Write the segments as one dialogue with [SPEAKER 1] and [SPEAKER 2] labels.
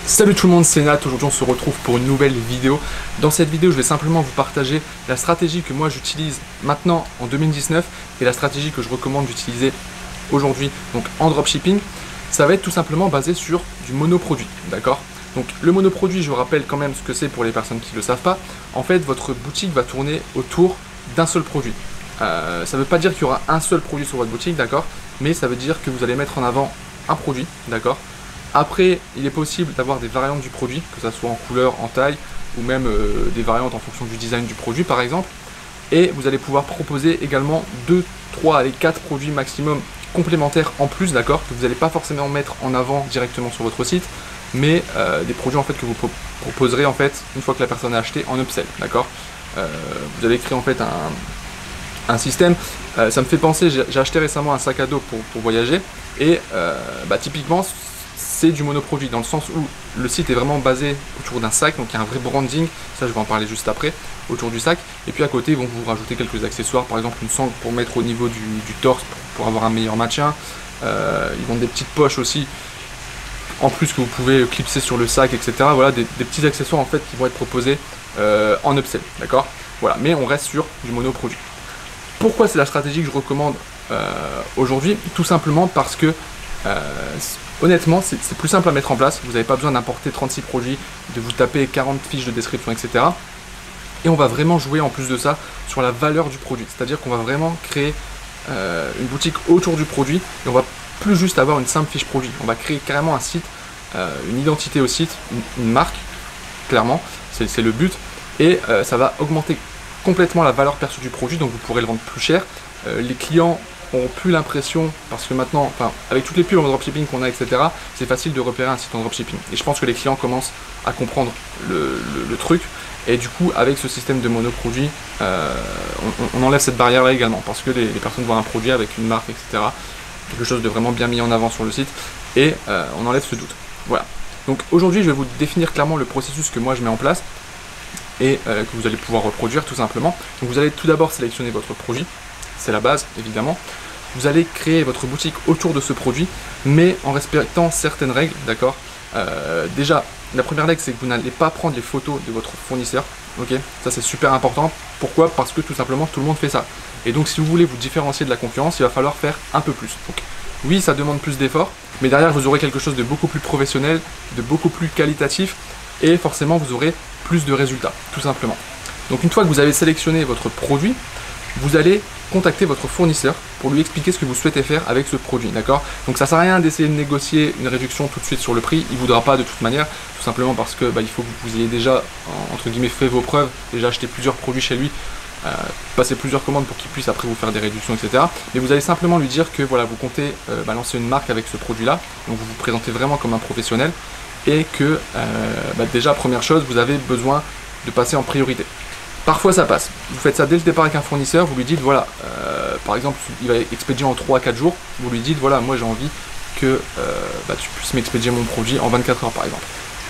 [SPEAKER 1] Salut tout le monde, c'est Nat. Aujourd'hui on se retrouve pour une nouvelle vidéo. Dans cette vidéo je vais simplement vous partager la stratégie que moi j'utilise maintenant en 2019 et la stratégie que je recommande d'utiliser aujourd'hui donc en dropshipping. Ça va être tout simplement basé sur du monoproduit, d'accord? Donc le monoproduit, je vous rappelle quand même ce que c'est pour les personnes qui ne le savent pas. En fait votre boutique va tourner autour d'un seul produit. Ça ne veut pas dire qu'il y aura un seul produit sur votre boutique, d'accord? Mais ça veut dire que vous allez mettre en avant un produit, d'accord? Après, il est possible d'avoir des variantes du produit, que ce soit en couleur, en taille, ou même des variantes en fonction du design du produit par exemple. Et vous allez pouvoir proposer également 2, 3 et 4 produits maximum complémentaires en plus, d'accord, que vous n'allez pas forcément mettre en avant directement sur votre site, mais des produits en fait que vous proposerez en fait une fois que la personne a acheté en upsell, d'accord. Vous allez créer en fait un système. Ça me fait penser, j'ai acheté récemment un sac à dos pour voyager, et typiquement c'est du monoproduit dans le sens où le site est vraiment basé autour d'un sac, donc il y a un vrai branding, ça je vais en parler juste après, autour du sac. Et puis à côté ils vont vous rajouter quelques accessoires, par exemple une sangle pour mettre au niveau du torse pour avoir un meilleur maintien. Ils vendent des petites poches aussi en plus que vous pouvez clipser sur le sac, etc. Voilà, des petits accessoires en fait qui vont être proposés en upsell, d'accord. Voilà, mais on reste sur du monoproduit. Pourquoi c'est la stratégie que je recommande aujourd'hui? Tout simplement parce que honnêtement, c'est plus simple à mettre en place. Vous n'avez pas besoin d'importer 36 produits, de vous taper 40 fiches de description, etc. Et on va vraiment jouer en plus de ça sur la valeur du produit. C'est-à-dire qu'on va vraiment créer une boutique autour du produit et on va plus juste avoir une simple fiche produit. On va créer carrément un site, une identité au site, une marque, clairement, c'est le but. Et ça va augmenter complètement la valeur perçue du produit, donc vous pourrez le vendre plus cher. Les clients n'auront plus l'impression, parce que maintenant, avec toutes les pubs en dropshipping qu'on a, etc., c'est facile de repérer un site en dropshipping. Et je pense que les clients commencent à comprendre le truc. Et du coup, avec ce système de monoproduit, on enlève cette barrière-là également, parce que les personnes voient un produit avec une marque, etc., quelque chose de vraiment bien mis en avant sur le site, et on enlève ce doute. Voilà. Donc aujourd'hui, je vais vous définir clairement le processus que moi je mets en place, et que vous allez pouvoir reproduire tout simplement. Donc vous allez tout d'abord sélectionner votre produit, c'est la base évidemment. Vous allez créer votre boutique autour de ce produit, mais en respectant certaines règles, d'accord. Déjà, la première règle, c'est que vous n'allez pas prendre les photos de votre fournisseur, ok. Ça c'est super important. Pourquoi? Parce que tout simplement tout le monde fait ça. Et donc si vous voulez vous différencier de la concurrence, il va falloir faire un peu plus. Donc, oui, ça demande plus d'efforts, mais derrière vous aurez quelque chose de beaucoup plus professionnel, de beaucoup plus qualitatif, et forcément vous aurez plus de résultats, tout simplement. Donc une fois que vous avez sélectionné votre produit, vous allez contacter votre fournisseur pour lui expliquer ce que vous souhaitez faire avec ce produit, d'accord. Donc ça sert à rien d'essayer de négocier une réduction tout de suite sur le prix, il ne voudra pas de toute manière, tout simplement parce que il faut que vous ayez déjà, entre guillemets, fait vos preuves, déjà acheté plusieurs produits chez lui, passer plusieurs commandes pour qu'il puisse après vous faire des réductions, etc. Mais vous allez simplement lui dire que voilà, vous comptez lancer une marque avec ce produit-là, donc vous vous présentez vraiment comme un professionnel, et que déjà, première chose, vous avez besoin de passer en priorité. Parfois ça passe, vous faites ça dès le départ avec un fournisseur, vous lui dites voilà, par exemple il va expédier en 3 à 4 jours, vous lui dites voilà, moi j'ai envie que tu puisses m'expédier mon produit en 24 heures par exemple.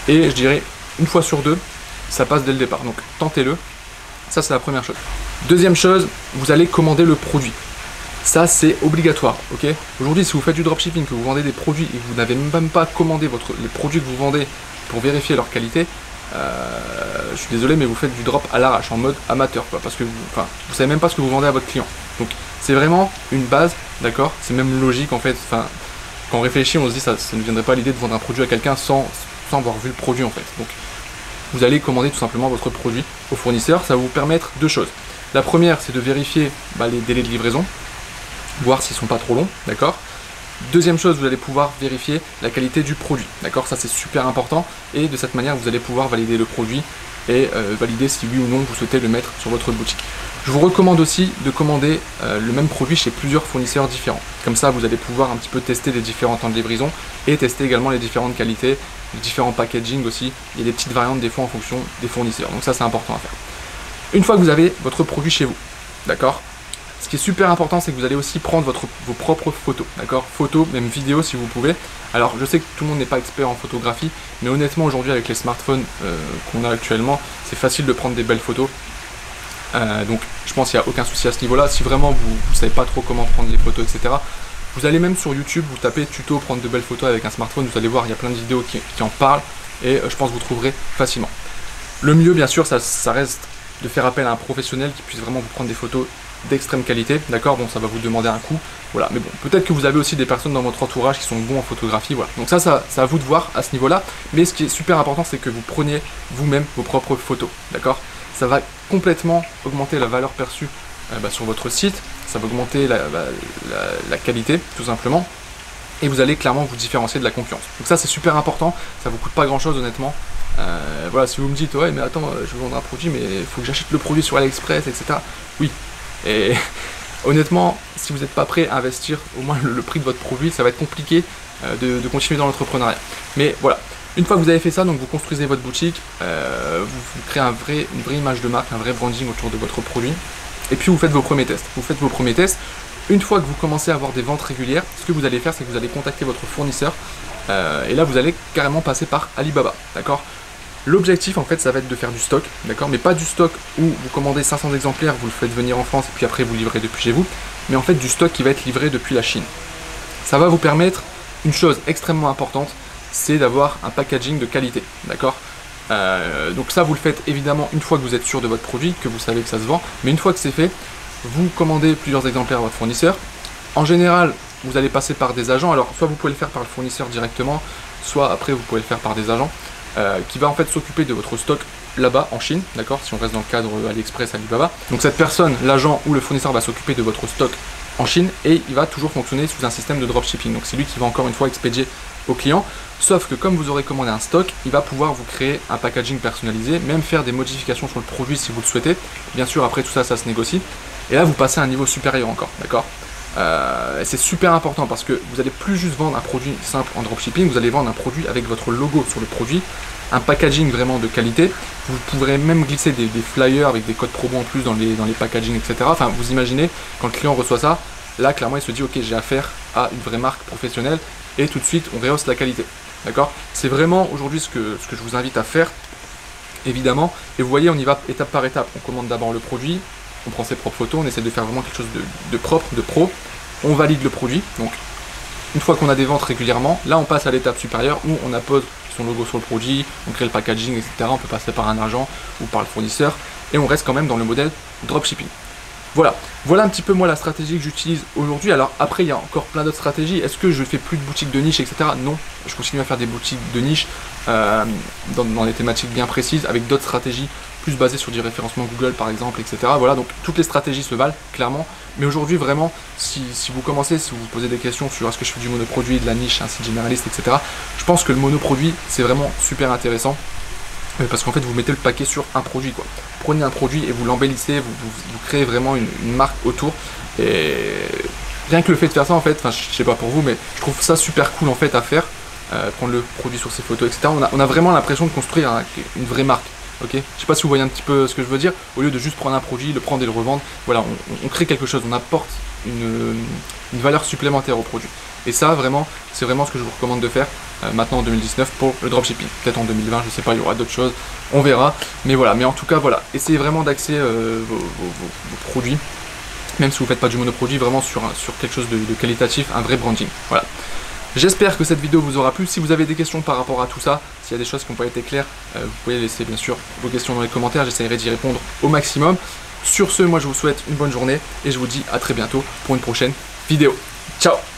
[SPEAKER 1] Et je dirais une fois sur deux, ça passe dès le départ, donc tentez-le, ça c'est la première chose. Deuxième chose, vous allez commander le produit. Ça c'est obligatoire, ok. Aujourd'hui si vous faites du dropshipping, que vous vendez des produits et que vous n'avez même pas commandé les produits que vous vendez pour vérifier leur qualité, je suis désolé mais vous faites du drop à l'arrache, en mode amateur quoi, parce que vous savez même pas ce que vous vendez à votre client. Donc c'est vraiment une base, d'accord, c'est même logique en fait, quand on réfléchit on se dit ça ne viendrait pas l'idée de vendre un produit à quelqu'un sans avoir vu le produit en fait. Donc vous allez commander tout simplement votre produit au fournisseur, ça va vous permettre deux choses. La première c'est de vérifier les délais de livraison, voir s'ils sont pas trop longs, d'accord. Deuxième chose, vous allez pouvoir vérifier la qualité du produit, d'accord, ça c'est super important, et de cette manière vous allez pouvoir valider le produit et valider si oui ou non vous souhaitez le mettre sur votre boutique. Je vous recommande aussi de commander le même produit chez plusieurs fournisseurs différents, comme ça vous allez pouvoir un petit peu tester les différents temps de livraison et tester également les différentes qualités, les différents packaging aussi, il y a des petites variantes des fois en fonction des fournisseurs, donc ça c'est important à faire. Une fois que vous avez votre produit chez vous, d'accord, ce qui est super important, c'est que vous allez aussi prendre vos propres photos, d'accord, photos, même vidéos si vous pouvez. Alors je sais que tout le monde n'est pas expert en photographie, mais honnêtement aujourd'hui avec les smartphones qu'on a actuellement, c'est facile de prendre des belles photos. Donc je pense qu'il n'y a aucun souci à ce niveau-là. Si vraiment vous ne savez pas trop comment prendre les photos, etc., Vous allez même sur YouTube, vous tapez tuto prendre de belles photos avec un smartphone, vous allez voir, il y a plein de vidéos qui en parlent. et je pense que vous trouverez facilement. Le mieux, bien sûr, ça reste de faire appel à un professionnel qui puisse vraiment vous prendre des photos d'extrême qualité, d'accord? Bon, ça va vous demander un coût, voilà, mais bon, peut-être que vous avez aussi des personnes dans votre entourage qui sont bons en photographie, voilà. Donc ça à vous de voir à ce niveau-là, mais ce qui est super important, c'est que vous preniez vous-même vos propres photos, d'accord? Ça va complètement augmenter la valeur perçue sur votre site, ça va augmenter la qualité, tout simplement, et vous allez clairement vous différencier de la concurrence. Donc ça, c'est super important, ça vous coûte pas grand-chose, honnêtement. Voilà, si vous me dites, ouais, mais attends, je veux vendre un produit, mais il faut que j'achète le produit sur AliExpress, etc. Oui. Et honnêtement, si vous n'êtes pas prêt à investir au moins le prix de votre produit, ça va être compliqué de continuer dans l'entrepreneuriat. Mais voilà, une fois que vous avez fait ça, donc vous construisez votre boutique, vous créez une vraie image de marque, un vrai branding autour de votre produit, et puis vous faites vos premiers tests. Vous faites vos premiers tests. Une fois que vous commencez à avoir des ventes régulières, ce que vous allez faire, c'est que vous allez contacter votre fournisseur, et là vous allez carrément passer par Alibaba, d'accord? L'objectif en fait ça va être de faire du stock, d'accord, mais pas du stock où vous commandez 500 exemplaires, vous le faites venir en France et puis après vous livrez depuis chez vous, mais en fait du stock qui va être livré depuis la Chine. Ça va vous permettre une chose extrêmement importante, c'est d'avoir un packaging de qualité, d'accord. Donc ça vous le faites évidemment une fois que vous êtes sûr de votre produit, que vous savez que ça se vend, mais une fois que c'est fait, vous commandez plusieurs exemplaires à votre fournisseur. En général, vous allez passer par des agents, alors soit vous pouvez le faire par le fournisseur directement, soit après vous pouvez le faire par des agents. Qui va en fait s'occuper de votre stock là-bas en Chine, d'accord, si on reste dans le cadre AliExpress, Alibaba. Donc cette personne, l'agent ou le fournisseur va s'occuper de votre stock en Chine et il va toujours fonctionner sous un système de dropshipping. Donc c'est lui qui va encore une fois expédier au client, sauf que comme vous aurez commandé un stock, il va pouvoir vous créer un packaging personnalisé, même faire des modifications sur le produit si vous le souhaitez. Bien sûr, après tout ça, ça se négocie. Et là, vous passez à un niveau supérieur encore, d'accord. C'est super important parce que vous allez plus juste vendre un produit simple en dropshipping, vous allez vendre un produit avec votre logo sur le produit, un packaging vraiment de qualité. Vous pourrez même glisser des flyers avec des codes promo en plus dans les packaging, etc. Enfin, vous imaginez, quand le client reçoit ça, là clairement il se dit ok, j'ai affaire à une vraie marque professionnelle et tout de suite on rehausse la qualité, d'accord. C'est vraiment aujourd'hui ce que je vous invite à faire, évidemment. Et vous voyez, on y va étape par étape. On commande d'abord le produit, on prend ses propres photos, on essaie de faire vraiment quelque chose de propre, de pro, on valide le produit. Donc une fois qu'on a des ventes régulièrement, là on passe à l'étape supérieure où on appose son logo sur le produit, on crée le packaging, etc. On peut passer par un agent ou par le fournisseur et on reste quand même dans le modèle dropshipping. Voilà un petit peu moi la stratégie que j'utilise aujourd'hui. Alors après il y a encore plein d'autres stratégies. Est-ce que je fais plus de boutiques de niche, etc. Non, je continue à faire des boutiques de niche dans des thématiques bien précises avec d'autres stratégies plus basées sur du référencement Google par exemple, etc. Voilà, donc toutes les stratégies se valent clairement. Mais aujourd'hui vraiment, si vous commencez, si vous vous posez des questions sur est-ce que je fais du monoproduit, de la niche, un site généraliste, etc. Je pense que le monoproduit c'est vraiment super intéressant. Parce qu'en fait vous mettez le paquet sur un produit quoi. Prenez un produit et vous l'embellissez, vous créez vraiment une marque autour. Et rien que le fait de faire ça en fait, enfin je sais pas pour vous, mais je trouve ça super cool en fait à faire. Prendre le produit sur ses photos, etc. On a vraiment l'impression de construire une vraie marque. Ok, je sais pas si vous voyez un petit peu ce que je veux dire. Au lieu de juste prendre un produit, le prendre et le revendre, voilà, on crée quelque chose, on apporte une valeur supplémentaire au produit. Et ça, vraiment, c'est vraiment ce que je vous recommande de faire maintenant en 2019 pour le dropshipping. Peut-être en 2020, je sais pas, il y aura d'autres choses, on verra. Mais voilà, mais en tout cas, voilà, essayez vraiment d'axer vos produits, même si vous ne faites pas du monoproduit, vraiment sur quelque chose de qualitatif, un vrai branding. Voilà. J'espère que cette vidéo vous aura plu. Si vous avez des questions par rapport à tout ça, s'il y a des choses qui n'ont pas été claires, vous pouvez laisser bien sûr vos questions dans les commentaires, j'essaierai d'y répondre au maximum. Sur ce, moi je vous souhaite une bonne journée et je vous dis à très bientôt pour une prochaine vidéo. Ciao!